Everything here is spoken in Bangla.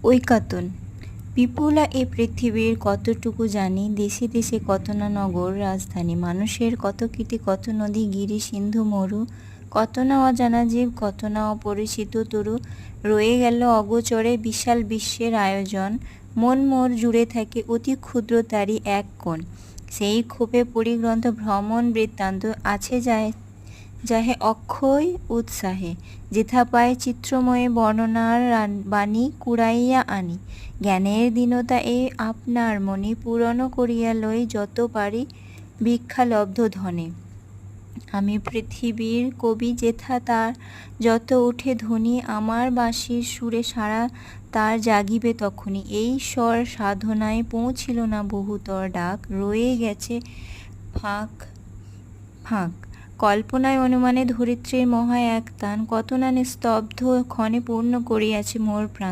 ঐকাতন। বিপুলা এ পৃথিবীর কতটুকু জানি, দেশে দেশে কত না নগর রাজধানী, মানুষের কত কীর্তি, কত নদী গিরি সিন্ধু মরু, কত না অজানা জীব, কত না অপরিচিত তরু, রয়ে গেল অগোচরে বিশাল বিশ্বের আয়োজন। মন মোর জুড়ে থাকে অতি ক্ষুদ্র তারই এক কোণ, সেই ক্ষোভে পরিগ্রন্থ ভ্রমণ বৃত্তান্ত আছে যায় যাহে অক্ষয় উৎসাহে, যেথা পায় চিত্রময় বর্ণনার বাণী কুড়াইয়া আনি, জ্ঞানের দীনতা এ আপনার মনি পূরণ করিয়া লই যত পারি ভিক্ষালব্ধ ধনে। আমি পৃথিবীর কবি যেথা তার যত উঠে ধ্বনি, আমার বাঁশির সুরে সারা তার জাগিবে তখনই, এই স্বর সাধনায় পৌঁছিল না বহুতর ডাক, রয়ে গেছে ফাঁক ফাঁক কল্পনায় অনুমানে ধরিত্রীর মহা এক তান, কত না নিস্তব্ধ ক্ষণে পূর্ণ করিয়াছে মোর প্রাণ।